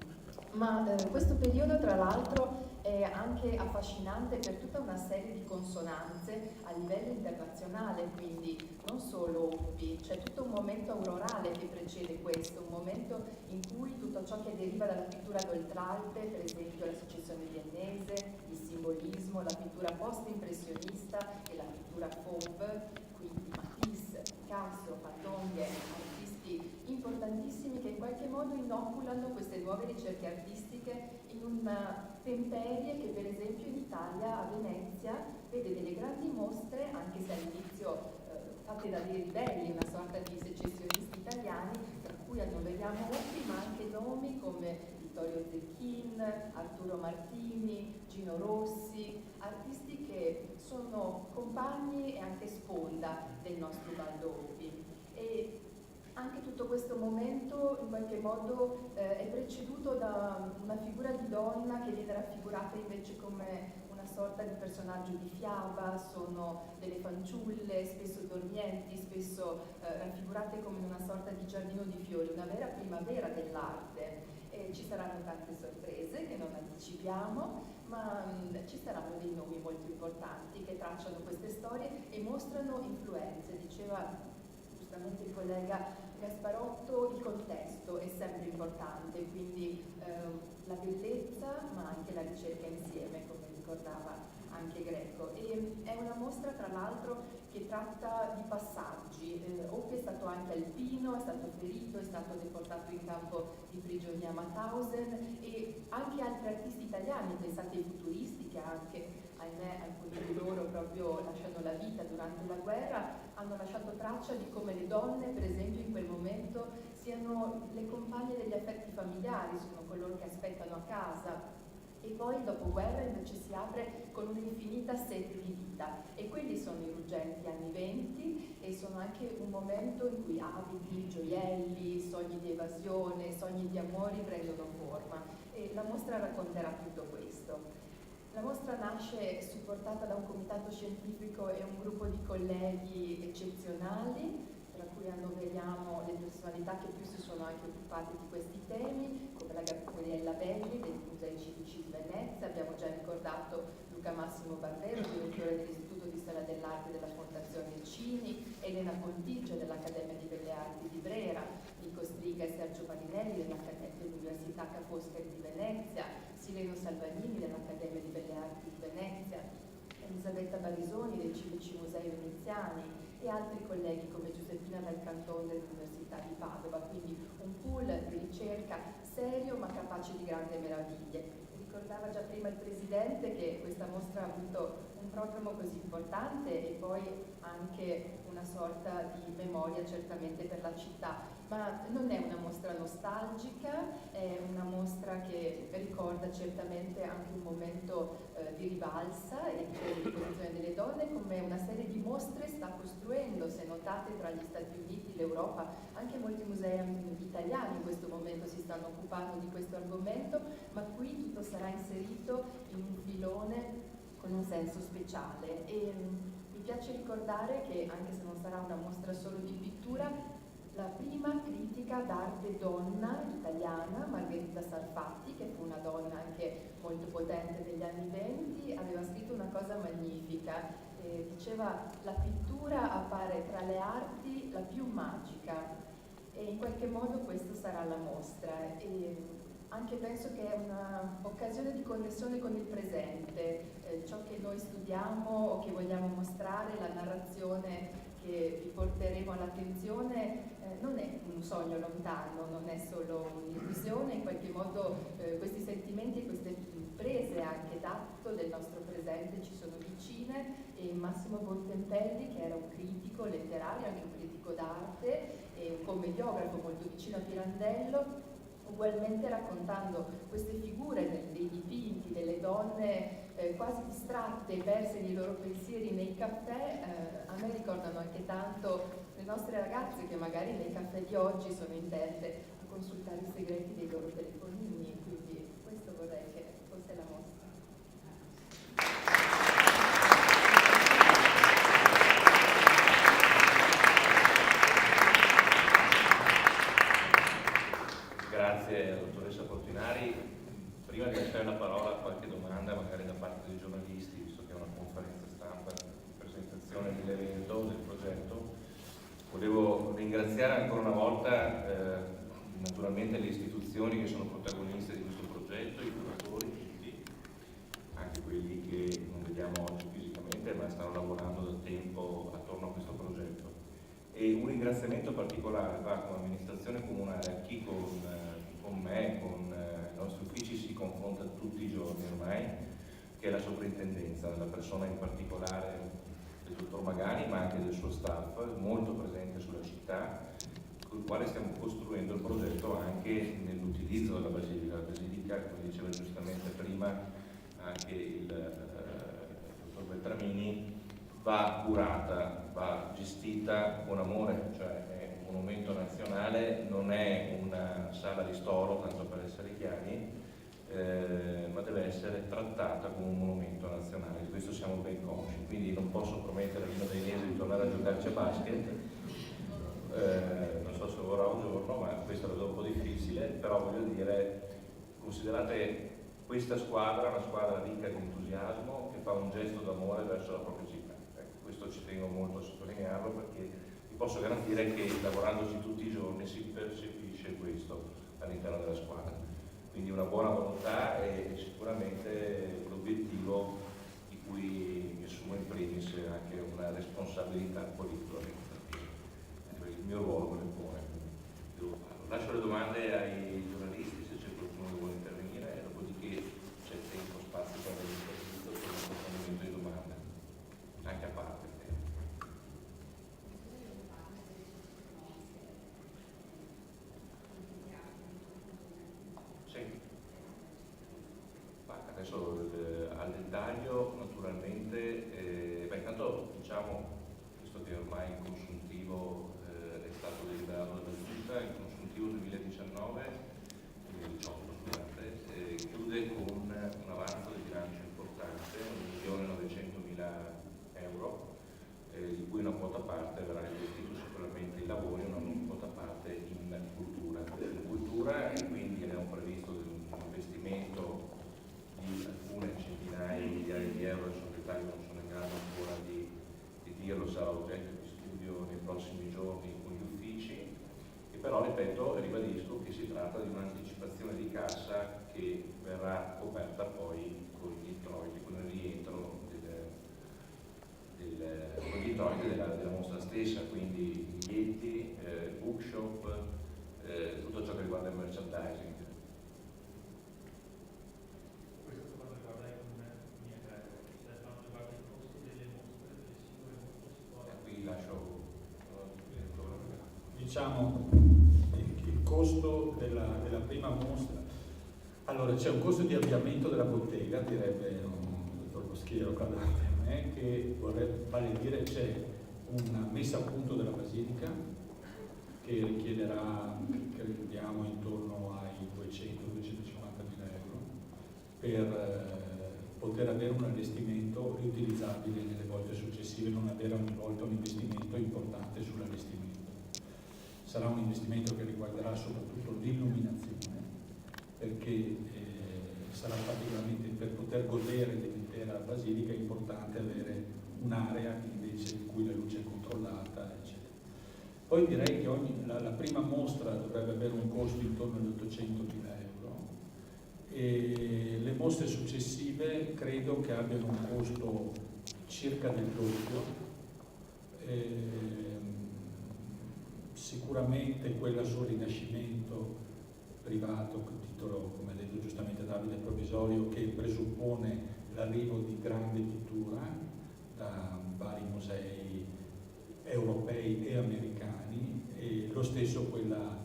Ma questo periodo, tra l'altro, è anche affascinante per tutta una serie di consonanze a livello internazionale, quindi non solo Oppi, c'è tutto un momento aurorale che precede questo, un momento in cui tutto ciò che deriva dalla pittura d'Oltralpe, per esempio la secessione viennese, il simbolismo, la pittura post-impressionista e la pittura fauve, quindi Matisse, Picasso, Van Dongen, artisti importantissimi che in qualche modo inoculano queste nuove ricerche artistiche in una temperie che per esempio in Italia, a Venezia, vede delle grandi mostre, anche se all'inizio fatte da dei ribelli, una sorta di secessionisti italiani, tra cui annoveriamo Oppi, ma anche nomi come Vittorio Zecchin, Arturo Martini, Gino Rossi, artisti che sono compagni e anche sponda del nostro Ubaldo Oppi. E anche tutto questo momento in qualche modo è preceduto da una figura di donna che viene raffigurata invece come una sorta di personaggio di fiaba, sono delle fanciulle, spesso dormienti, spesso raffigurate come in una sorta di giardino di fiori, una vera primavera dell'arte. E ci saranno tante sorprese che non anticipiamo, ma ci saranno dei nomi molto importanti che tracciano queste storie e mostrano influenze. Diceva giustamente il collega Gasparotto, il contesto è sempre importante, quindi la bellezza ma anche la ricerca insieme, come ricordava anche Greco. E è una mostra tra l'altro che tratta di passaggi. Oppi è stato anche alpino, è stato ferito, è stato deportato in campo di prigionia a Mauthausen, e anche altri artisti italiani, pensate ai futuristi che anche, ahimè, alcuni di loro proprio lasciano la vita durante la guerra, hanno lasciato traccia di come le donne, per esempio, in quel momento siano le compagne degli affetti familiari, sono coloro che aspettano a casa. E poi il dopoguerra invece si apre con un'infinita sete di vita, e quelli sono i ruggenti anni 20 e sono anche un momento in cui abiti, gioielli, sogni di evasione, sogni di amori prendono forma, e la mostra racconterà tutto questo. La mostra nasce supportata da un comitato scientifico e un gruppo di colleghi eccezionali, tra cui annoveriamo le personalità che più si sono anche occupate di questi temi, come la Gabriella Belli dei Musei Civici di Venezia, abbiamo già ricordato Luca Massimo Barbero, direttore dell'Istituto di Storia dell'Arte della Fondazione Cini, Elena Contigia dell'Accademia di Belle Arti di Brera, Nico Striga e Sergio Marinelli dell'Università Ca' Foscari di Venezia, Sileno Salvanini dell'Accademia di Belle Arti di Venezia, Elisabetta Barisoni dei Civici Musei Veneziani, e altri colleghi come Giuseppina Dal Canton dell'Università di Padova, quindi un pool di ricerca serio ma capace di grandi meraviglie. Ricordava già prima il Presidente che questa mostra ha avuto un programma così importante e poi anche una sorta di memoria certamente per la città, ma non è una mostra nostalgica, è una mostra che ricorda certamente anche un momento di rivalsa e di presa di posizione delle donne, come una serie di mostre sta costruendo, se notate, tra gli Stati Uniti, l'Europa, anche molti musei italiani in questo momento si stanno occupando di questo argomento, ma qui tutto sarà inserito in un filone con un senso speciale. E mi piace ricordare che, anche se non sarà una mostra solo di pittura, la prima critica d'arte donna italiana, Margherita Sarfatti, che fu una donna anche molto potente negli anni '20, aveva scritto una cosa magnifica. Diceva: la pittura appare tra le arti la più magica, e in qualche modo questo sarà la mostra. E anche penso che è un'occasione di connessione con il presente, ciò che noi studiamo o che vogliamo mostrare, la narrazione che vi porteremo all'attenzione non è un sogno lontano, non è solo un'illusione, in qualche modo questi sentimenti e queste prese anche d'atto del nostro presente ci sono vicine, e Massimo Bontempelli, che era un critico letterario, anche un critico d'arte e un commediografo molto vicino a Pirandello, ugualmente raccontando queste figure dei dipinti, delle donne quasi distratte, perse nei loro pensieri nei caffè, a me ricordano anche tanto le nostre ragazze che magari nei caffè di oggi sono intente a consultare i segreti dei loro telefonini, quindi questo vorrei che fosse la mostra. Grazie dottoressa Portinari. Prima di lasciare la parola a qualche domanda magari da parte dei giornalisti, visto che è una conferenza stampa di presentazione dell'evento, del progetto, volevo ringraziare ancora una volta naturalmente le istituzioni che sono protagoniste di questo progetto, i curatori, tutti, anche quelli che non vediamo oggi fisicamente ma stanno lavorando da tempo attorno a questo progetto. E un ringraziamento particolare va come amministrazione comunale a chi con me, con i nostri uffici si confronta tutti i giorni ormai, che è la soprintendenza, la persona in particolare del dottor Magani, ma anche del suo staff, molto presente sulla città, con il quale stiamo costruendo il progetto anche nell'utilizzo della Basilica. La Basilica, come diceva giustamente prima anche il dottor Beltramini, va curata, va gestita con amore, cioè è un monumento nazionale, non è una sala di stolo, tanto per essere chiari, ma deve essere trattata come un monumento nazionale, di questo siamo ben consci, quindi non posso promettere a Lino Dainese di tornare a giocarci a basket, non so se vorrà un giorno, ma questo lo vedo un po' difficile, però voglio dire, considerate questa squadra una squadra ricca di entusiasmo che fa un gesto d'amore verso la propria città. Questo ci tengo molto a sottolinearlo, perché vi posso garantire che lavorandoci tutti i giorni si percepisce questo all'interno della squadra. Quindi una buona volontà e sicuramente l'obiettivo di cui mi assumo in primis anche una responsabilità politica-amministrativa. Il mio ruolo me lo impone, devo farlo. Lascio le domande ai giornalisti se c'è qualcuno che vuole intervenire, e dopodiché c'è tempo, spazio per l'intervento, per l'approfondimento di domande, anche a parte. Sì. Adesso al dettaglio naturalmente, intanto diciamo, visto che ormai il consuntivo è stato deliberato dalla Giunta, il consuntivo 2018 chiude con un avanzo di bilancio importante, 1.900.000 euro, di cui una quota parte verrà investito sicuramente in lavori, una quota parte in cultura. E quindi abbiamo previsto un investimento di alcune centinaia di migliaia di euro, il segretario non sono in grado ancora di dirlo, sarà oggetto di studio nei prossimi giorni con gli uffici, e però ripeto e ribadisco che si tratta di un'anticipazione di cassa che verrà coperta poi con gli introiti, con il rientro con gli introiti della mostra stessa. diciamo il costo della prima mostra. Allora, c'è un costo di avviamento della bottega, direbbe un dottor Boschiero qua davanti a me, che vale dire c'è una messa a punto della basilica che richiederà, crediamo, intorno ai 200-250 mila euro per poter avere un allestimento riutilizzabile nelle volte successive, non avere ogni volta un investimento importante sull'allestimento. Sarà un investimento che riguarderà soprattutto l'illuminazione, perché sarà particolarmente, per poter godere dell'intera basilica, è importante avere un'area invece in cui la luce è controllata, eccetera. Poi direi che la prima mostra dovrebbe avere un costo intorno agli 800.000 euro e le mostre successive credo che abbiano un costo circa del doppio. Sicuramente quella sul Rinascimento privato, titolo, come ha detto giustamente Davide, provvisorio, che presuppone l'arrivo di grande pittura da vari musei europei e americani, e lo stesso quella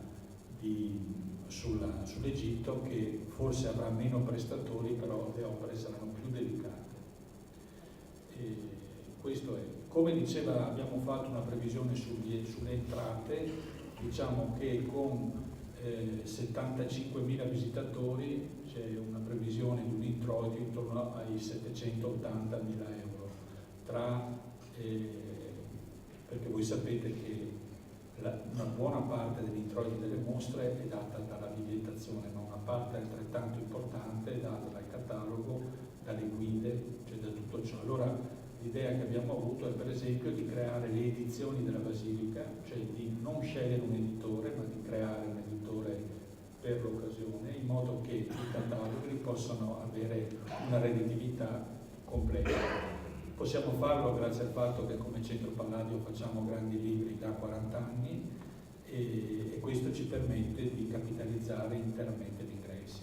sull'Egitto, che forse avrà meno prestatori, però le opere saranno più delicate. E questo è. Come diceva, abbiamo fatto una previsione sulle entrate, diciamo che con 75.000 visitatori c'è una previsione di un introito intorno ai 780.000 euro, perché voi sapete che una buona parte degli introiti delle mostre è data dalla bigliettazione, ma una parte altrettanto importante è data dal catalogo, dalle guide, cioè da tutto ciò. Allora l'idea che abbiamo avuto è per esempio di creare le edizioni della Basilica, cioè di non scegliere un editore, ma di creare un editore per l'occasione, in modo che i cataloghi possano avere una redditività completa. Possiamo farlo grazie al fatto che come Centro Palladio facciamo grandi libri da 40 anni e questo ci permette di capitalizzare interamente gli ingressi.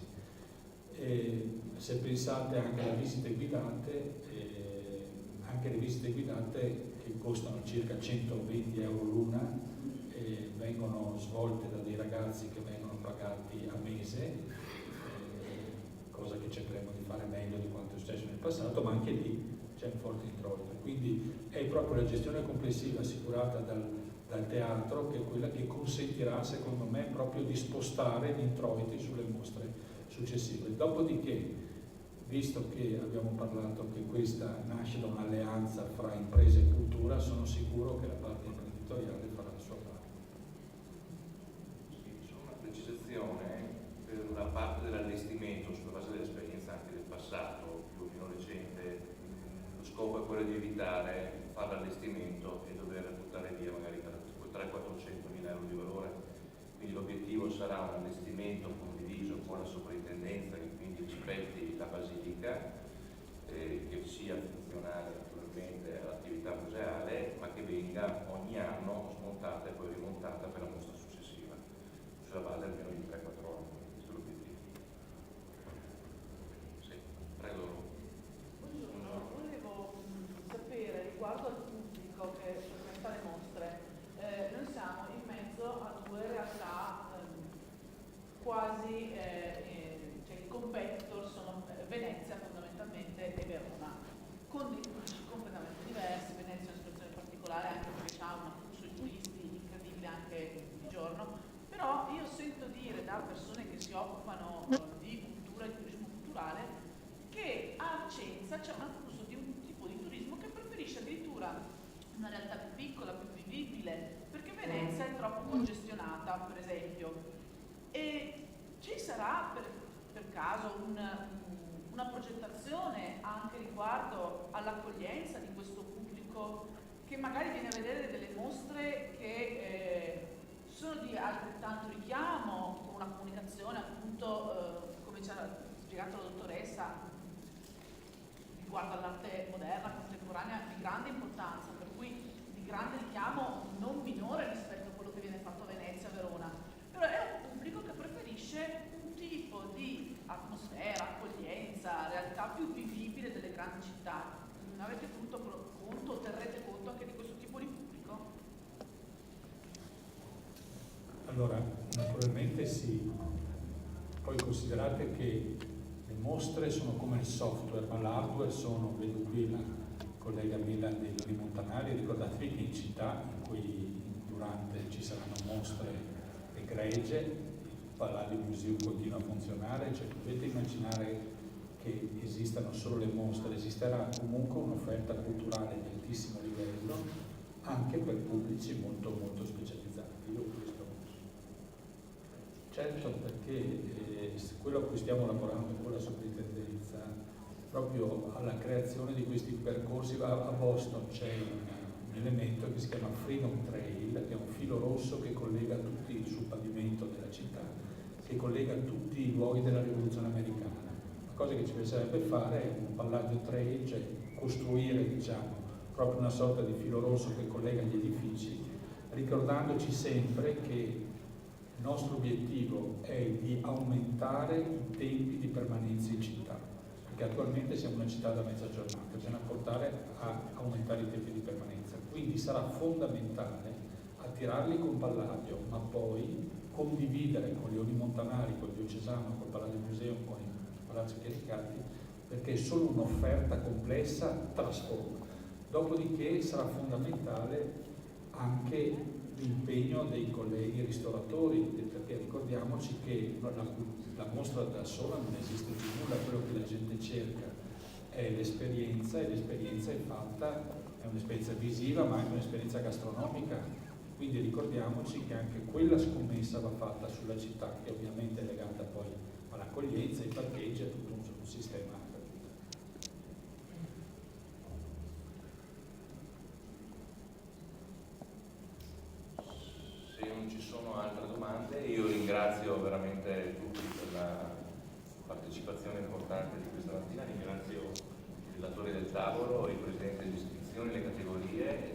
Se pensate anche alle visite guidate, anche le visite guidate che costano circa 120 euro l'una, vengono svolte da dei ragazzi che vengono pagati a mese, cosa che cercheremo di fare meglio di quanto è successo nel passato, ma anche lì c'è un forte introito. Quindi è proprio la gestione complessiva assicurata dal teatro che è quella che consentirà, secondo me, proprio di spostare gli introiti sulle mostre successive. Dopodiché, visto che abbiamo parlato che questa nasce da un'alleanza fra imprese e cultura, sono sicuro che la parte imprenditoriale farà la sua parte. Sì, solo una precisazione per la parte dell'allestimento sulla base dell'esperienza anche del passato, più o meno recente. Lo scopo è quello di evitare fare l'allestimento e dover buttare via magari 300-400 mila euro di valore. Quindi l'obiettivo sarà un allestimento condiviso con la soprintendenza che quindi rispetti la basilica, che sia funzionale naturalmente all'attività museale, ma che venga ogni anno smontata e poi rimontata per la mostra successiva, sulla base almeno di 3-4 anni. Questo è l'obiettivo. Sì, prego. Volevo sapere riguardo al pubblico che frequenta le mostre, noi siamo in mezzo a due realtà quasi, cioè i competitor sono Venezia fondamentalmente e Verona, con dei pubblici completamente diversi. Venezia è una situazione particolare anche perché ha un afflusso di turisti incredibile anche di giorno, però io sento dire da persone che si occupano di cultura e di turismo culturale che a Vicenza c'è un afflusso di un tipo di turismo che preferisce addirittura una realtà più piccola, più vivibile, perché Venezia è troppo congestionata, per esempio. E ci sarà per caso una progettazione anche riguardo all'accoglienza di questo pubblico che magari viene a vedere delle mostre che sono di altrettanto richiamo, con una comunicazione appunto, come ci ha spiegato la dottoressa, riguardo all'arte moderna, contemporanea, di grande importanza, per cui di grande richiamo non minore rispetto a quello che viene fatto a Venezia e Verona. Però è un pubblico che preferisce un tipo di atmosfera, accoglienza, realtà più vivibile delle grandi città. Non avete tenuto conto, terrete conto anche di questo tipo di pubblico? Allora, naturalmente sì, poi considerate che le mostre sono come il software, ma l'hardware sono, vedo qui la collega Milan dei Doni Montanari, ricordatevi che in città in cui durante ci saranno mostre egregie, il Palladio Museum continua a funzionare, cioè dovete immaginare che esistano solo le mostre, esisterà comunque un'offerta culturale di altissimo livello anche per pubblici molto molto specializzati. Io questo certo, perché quello a cui stiamo lavorando con la sovrintendenza, proprio alla creazione di questi percorsi. A Boston c'è un elemento che si chiama Freedom Trail, che è un filo rosso che collega tutti sul pavimento della città, che collega tutti i luoghi della rivoluzione americana. La cosa che ci piacerebbe fare è un Palladio Trail, cioè costruire, diciamo, proprio una sorta di filo rosso che collega gli edifici, ricordandoci sempre che il nostro obiettivo è di aumentare i tempi di permanenza in città, perché attualmente siamo una città da mezza giornata, bisogna portare a aumentare i tempi di permanenza, quindi sarà fondamentale attirarli con Palladio, ma poi condividere con Leoni Montanari, col Diocesano, col Palladio Museum, con i Palazzi Chiaricati, perché solo un'offerta complessa trasforma. Dopodiché sarà fondamentale anche l'impegno dei colleghi ristoratori, perché ricordiamoci che la mostra da sola non esiste più nulla, quello che la gente cerca è l'esperienza, e l'esperienza è fatta, è un'esperienza visiva ma anche un'esperienza gastronomica, quindi ricordiamoci che anche quella scommessa va fatta sulla città, che ovviamente è legata poi all'accoglienza, ai parcheggi, a tutto un sistema. Non ci sono altre domande, io ringrazio veramente tutti per la partecipazione importante di questa mattina, ringrazio i relatori del tavolo, i presidenti delle istituzioni, le categorie